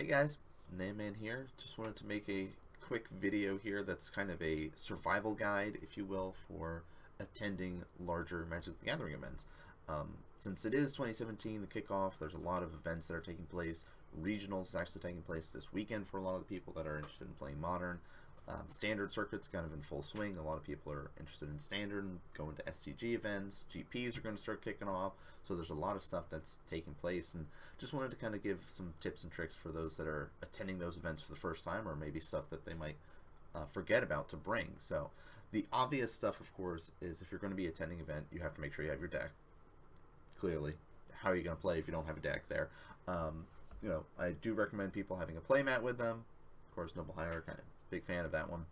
Hey guys, NanMan here. Just wanted to make a quick video here that's kind of a survival guide, if you will, for attending larger Magic the Gathering events. Since it is 2017, the kickoff, there's a lot of events that are taking place. Regionals is actually taking place this weekend for a lot of the people that are interested in playing Modern. Standard circuit's kind of in full swing. A lot of people are interested in Standard and going to SCG events. GPs are going to start kicking off. So there's a lot of stuff that's taking place. And just wanted to kind of give some tips and tricks for those that are attending those events for the first time, or maybe stuff that they might forget about to bring. So the obvious stuff, of course, is if you're going to be attending an event, you have to make sure you have your deck. Clearly, how are you going to play if you don't have a deck there? I do recommend people having a playmat with them. Of course, Noble Hire, kind of big fan of that one.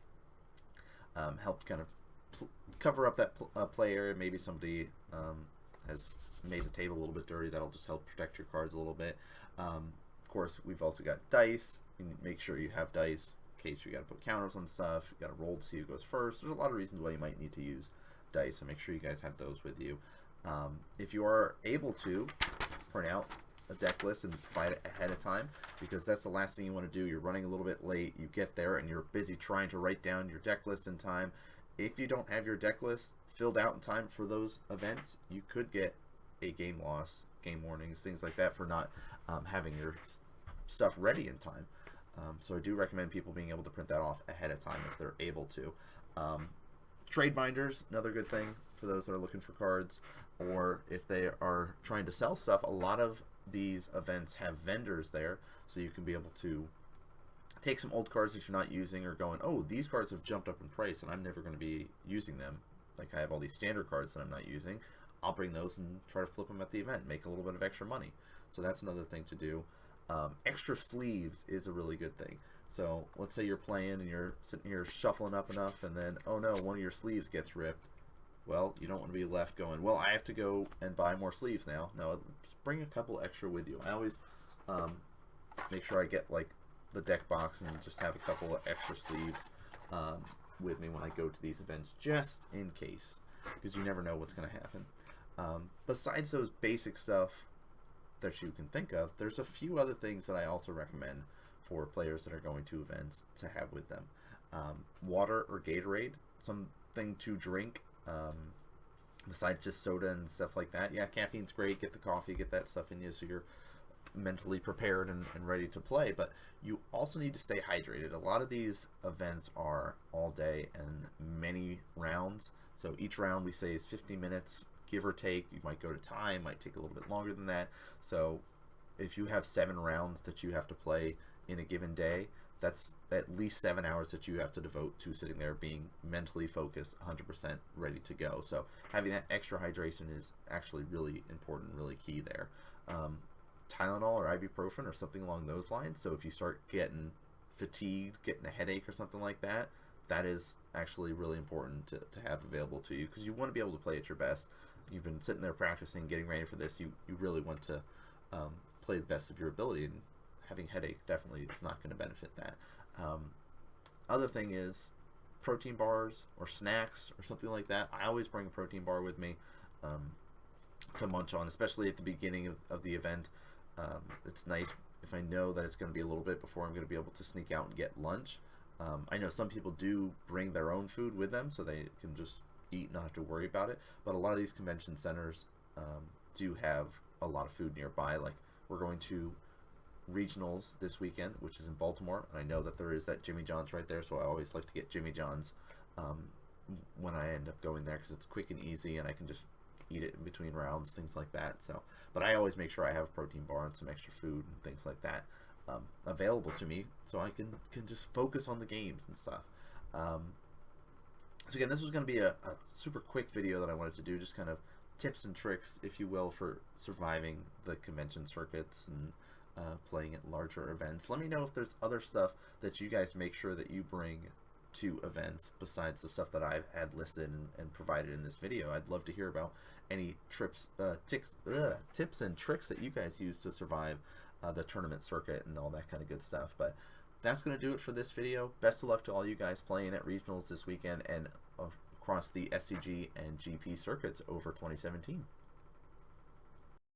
Help kind of cover up that play area. Maybe somebody has made the table a little bit dirty. That'll just help protect your cards a little bit. Of course, we've also got dice. You need to make sure you have dice in case you got to put counters on stuff. You got to roll to see who goes first. There's a lot of reasons why you might need to use dice, so make sure you guys have those with you. If you are able to print out a deck list and provide it ahead of time, because that's the last thing you want to do. You're running a little bit late, you get there and you're busy trying to write down your deck list in time. If you don't have your deck list filled out in time for those events, you could get a game loss, game warnings, things like that for not having your stuff ready in time. So I do recommend people being able to print that off ahead of time if they're able to. Trade binders, another good thing for those that are looking for cards, or if they are trying to sell stuff. A lot of these events have vendors there, so you can be able to take some old cards that you're not using, or going, oh, these cards have jumped up in price and I'm never going to be using them. Like, I have all these standard cards that I'm not using. I'll bring those and try to flip them at the event, make a little bit of extra money. So that's another thing to do. Extra sleeves is a really good thing. So let's say you're playing and you're sitting here shuffling up enough, and then, oh no, one of your sleeves gets ripped. Well, you don't want to be left going, well, I have to go and buy more sleeves now. No, just bring a couple extra with you. I always make sure I get like the deck box and just have a couple of extra sleeves with me when I go to these events, just in case, because you never know what's going to happen. Besides those basic stuff that you can think of, there's a few other things that I also recommend for players that are going to events to have with them. Water or Gatorade, something to drink. Besides just soda and stuff like that. Yeah, caffeine's great. Get the coffee, get that stuff in you so you're mentally prepared and ready to play. But you also need to stay hydrated. A lot of these events are all day and many rounds. So each round we say is 50 minutes, give or take. You might go to time, might take a little bit longer than that. So if you have 7 rounds that you have to play in a given day, that's at least 7 hours that you have to devote to sitting there being mentally focused, 100% ready to go. So having that extra hydration is actually really important, really key there. Tylenol or ibuprofen or something along those lines. So if you start getting fatigued, getting a headache or something like that, that is actually really important to have available to you, because you want to be able to play at your best. You've been sitting there practicing, getting ready for this. You really want to play the best of your ability, and having headache definitely is not going to benefit that. Other thing is protein bars or snacks or something like that. I always bring a protein bar with me to munch on, especially at the beginning of the event. It's nice if I know that it's going to be a little bit before I'm going to be able to sneak out and get lunch. I know some people do bring their own food with them so they can just eat, not have to worry about it. But a lot of these convention centers do have a lot of food nearby. Like, we're going to regionals this weekend, which is in Baltimore, and I know that there is that Jimmy John's right there, so I always like to get Jimmy John's when I end up going there, because it's quick and easy and I can just eat it in between rounds, things like that. So, but I always make sure I have a protein bar and some extra food and things like that available to me, so I can just focus on the games and stuff. So again, this was going to be a super quick video that I wanted to do, just kind of tips and tricks, if you will, for surviving the convention circuits and playing at larger events. Let me know if there's other stuff that you guys make sure that you bring to events besides the stuff that I've had listed and provided in this video. I'd love to hear about any tips and tricks that you guys use to survive the tournament circuit and all that kind of good stuff. But that's going to do it for this video. Best of luck to all you guys playing at regionals this weekend and across the SCG and GP circuits over 2017.